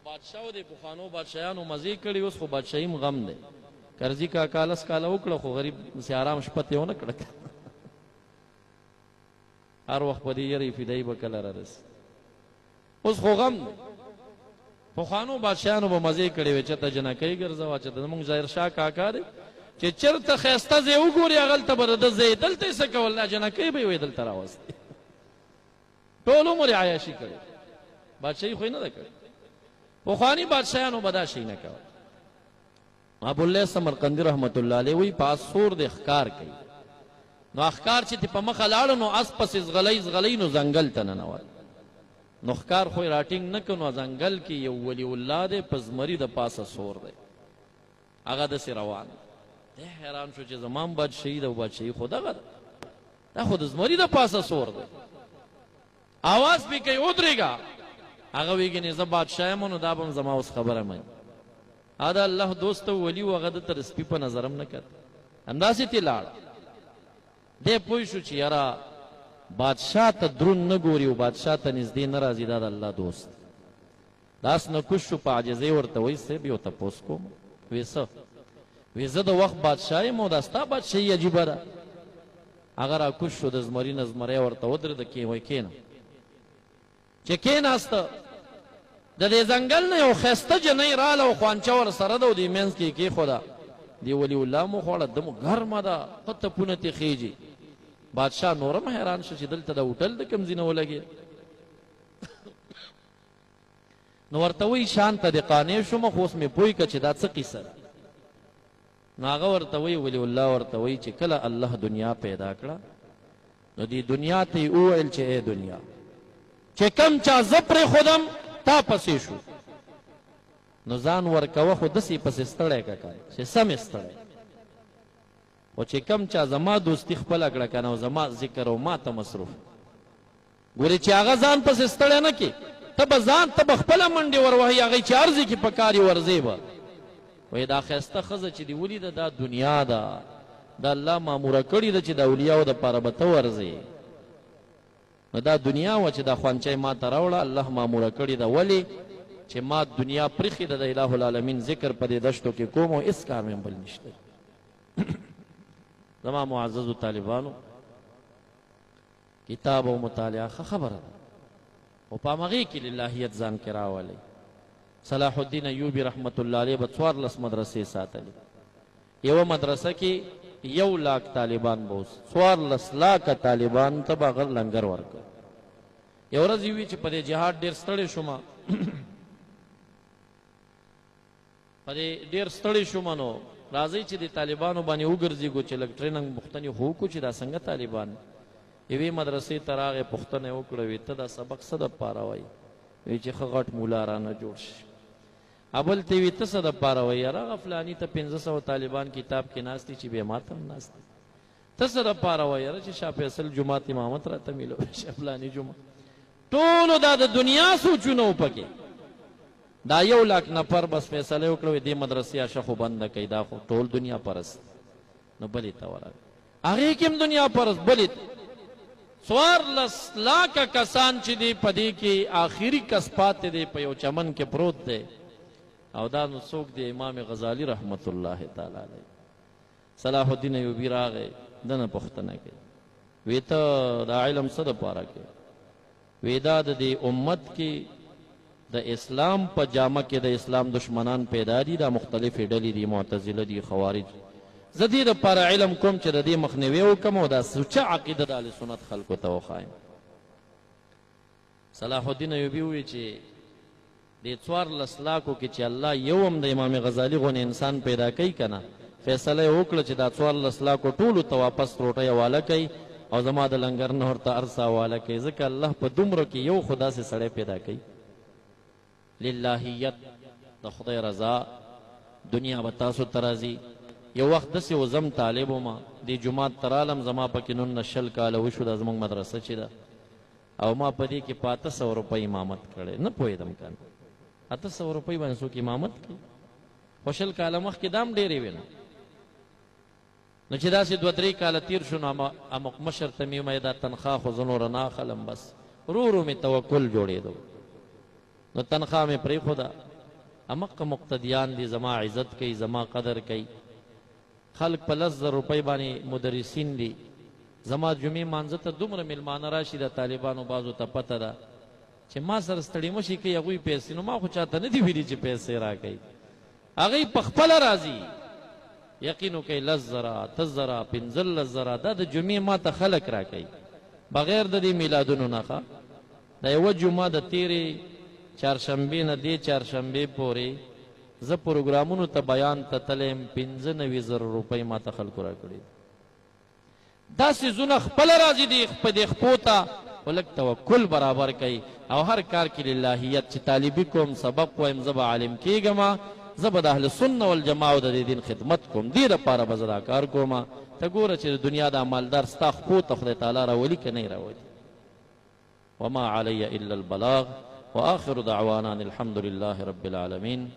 بادشاو دی پخوانو بادشاهانو مزې کړي، اوس خو بادشاهیم غم دی. کرزي کاکا لس کاله وکړه خو غریب سي آرام شپه ترې ونه کړه. هر وخت په دې یری فدایي به کله رارسي. اوس خو غم دی. پخوانو بادشاهانو به مزې کړې وې، چېرته جنکۍ ګرځوه، چېرته زمونږ ظاهرشاه کاکا دی چې چېرته ښایسته ځای وګوري هغلته به د ده ځای، دلته یې څه کول، دا جنکۍ به یې وې دلته راوستې. ټول عمر یې عیاشي کړې، بادشاهي خو یې نه ده کړې. پخواني بادشاهانو به دا شی نه کول. ابواللیث سمرقندي رحمت الله علیه وایي په اس سور د ښکار کوي، نو ښکار چې په مخه لاړه نو اس پسې ځغلی نو ځنګل ته ننوت. نو ښکار خو یې راټینګ نه کړ، نو ځنګل کې یو ولی الله دی په زمري د پاسه سور دی، هغه داسې روان دی. حیران شو چې زما هم بادشاهي ده او بادشاهي خو دغه ده، دا خو د زمري د پاسه سور دی. آواز پې کوي ودرېږه. هغه وایي ګنې زه بادشاه یم نو دا به هم زما اوس خبره مني. هغه د الله دوست او ولي و، هغه ده ته د سپي په نظر هم نه کتل، همداسې ترې لاړ. دی پوه شو چې یاره بادشاه ته دروند نه ګوري او بادشاه ته نږدې نه راځي، دا د الله دوست. داس نه کوش شو، په عاجزۍ ورته وایي صاحب یو تپوس کوم. وایي څه؟ وایي زه د وخت بادشاه یم او دا ستا بادشاهي عجیبه ده. هغه راکوش شو، د زمري نه زمری ورته ودرېده، وایي کښېنه. چې کښېناسته د دې ځنګل نه یو ښایسته جنۍ راله او خوانچه ورسره ده او دې منځ کې یې کېښوده. دې ولي الله مو خوړه، ده مو ګرمه ده، ښه تپونه ترې خیږي. بادشاه نورم حیران شو چې دلته د هوټل د کوم ځای نه ولګېد. نو ورته وایي شان ته دې قانع شومه، خو اوس مې پوه کړه چې دا څه قیصه ده. نو هغه ورته وایي، ولی الله ورته وایي چې کله الله دنیا پیدا کړه نو دې دنیا ته یې وویل چې ای دنیا چې کم چا زه پرېښودم تا پسې شو، نو ځان ورکوه خو داسې پسې ستړی که چې سم یې ستړی. خو چې کم چا زما دوستي خپله کړه که نه او زما ذکر او ما ته مصروف، ګورې چې هغه ځان پسې ستړی نه کړي، ته به ځان ته به خپله منډې وروهي، هغې چې هر ځای کې په کار یې ورځې به. وایي دا ښایسته ښځه چې دې ولیده دا دنیا ده، دا الله ماموره کړې ده چې د اولیاو دپاره به ته ورځې. نو دا دنیا وه چې دا خوانچی ما ته راوړه، الله ماموره کړې ده. ولې؟ چې ما دنیا پرېښې ده، د اله العالمین ذکر په دې دشتو کې کوم او هېڅ کار مې بل نشته. زما معززو طالبانو، کتاب او مطالعه ښه خبره ده، خو په همغې کې للهیت ځان کې راولئ. صلاح الدین ایوبي رحمت الله علیه به 14 مدرسې ساتلې. یوه مدرسه کې 1 لاک طالبان به اوس، 14 لاکه طالبان ته به هغه لنګر ورکړ. یو ورځ یې وي چې په دې جهاد ډېر ستړی شومه، په دې ډېر ستړی شومه، نو راځئ چې د طالبانو باندې وګرځېږو چې لږ ټرېننګ پوښتنې خو وکړو چې دا څنګه طالبان. یوې مدرسې ته راغی، پوښتنه یې وکړه، وایي ته دا سبق څه دپاره وایي؟ وایي چې ښه غټ مولا رانه جوړ شي. بل ته یې وایي ته څه دپاره وایي؟ یاره هغه فلاني ته 500 طالبان کتاب کې ناست دي چې بیا ما ته هم ناست دي. ته څه دپاره وایي؟ یاره چې شاه فیصل جومات امامت راته میلوي شي، فلاني جومات. ټولو دا د دنیا سوچونه و پکې. دا 1 لاک نفر بس فیصله وکړه دې مدرسې اشه خو بنده کوي، دا خو ټول دنیا پرست. نو بلې ته ورغی، هغې کې هم دنیا پرست. بلې 14 لاکه کسان چې دی په دې کې آخري کس پاتې دی، په یو چمن کې پروت دی. او دا نو څوک دی؟ امام غزالی رحمت الله تعالی علیه. صلاح الدین ایوبي راغی، دنه پوښتنه کوي، وی ته دا علم څه دپاره کوي؟ وی دا د دې امت کې د اسلام په جامه کې د اسلام دشمنان پیدا دي، دا مختلفې ډلې دي، معتزله دي، خوارج. زه دې دپاره علم کوم چې د دې مخنیوی وکړم او دا سوچه عقیده د اهل سنت خلکو ته وښایم. صلاح الدین ایوبي ووایي چې دې 14 لاکو کې چې الله یو هم د امام غزالي غونې انسان پیدا کوي که نه، فیصله یې وکړه چې دا 14 لاکو ټولو ته واپس روټۍ حواله کوي او زما د لنګر نه ورته هر څه حواله کوي، ځکه الله په دومره کې یو خو داسې سړی پیدا کوي. للهیت، د خدای رضا، دنیا به تاسو ته راځي. یو وخت داسې و زم طالب ومه، دې جومات ته رالم، زما پکې نن نه 20 کاله وشو، دا زموږ مدرسه چې ده، او ما په دې کې په 800 روپۍ امامت کړی. نه پوهېدم که نه 800 روپۍ باندې څوک امامت کوي؟ خو 20 کاله مخکې دا هم ډېرې وې نه. نو چې داسې 2-3 کاله تیر شو، نو مشر ته مې ومه دا تنخوا خو زه نوره نه اخلم، بس ورو ورو مې توکل جوړېدو. نو تنخوا مې پرېښوده، امق مقتدیان دي زما عزت کوي زما قدر کوي خلق په 10,000 روپۍ باندې مدرسین دي زما جمعې مانځه ته دومره میلمانه راشي د طالبانو بازو ته پته ده چې ما سره ستړي مشي کوي هغوی پیسې نو ما خو چاته نه دي ویلي چې پیسې راکوي هغوی په خپله راځي یقین وکئ 10,000 10,000 15,000 دا د جمعې ما ته خلک راکوي بغیر د دې میلادونو نه ښه د یوه جمعه د تیرې چهارشنبې نه دې چهارشنبې پورې زه پروګرامونو ته بیان ته تللی یم 95,000 روپۍ ما ته خلکو راکړي دا څیزونه خپله راځي په دې خپو ته خو لږ توکل برابر کوي او هر کار کې للهیت چې طالبي کوم سبق وایم زه به عالم کېږم زه به د اهل سنه والجماع د دې دین خدمت کوم دې دپاره به زه دا کار کوم ته ګوره چې د دنیا دا مالدار ستا خپو ته خدای تعالی راولي که نه یې راولي وما علی الا البلاغ وآخر دعوانا الحمد لله رب العالمين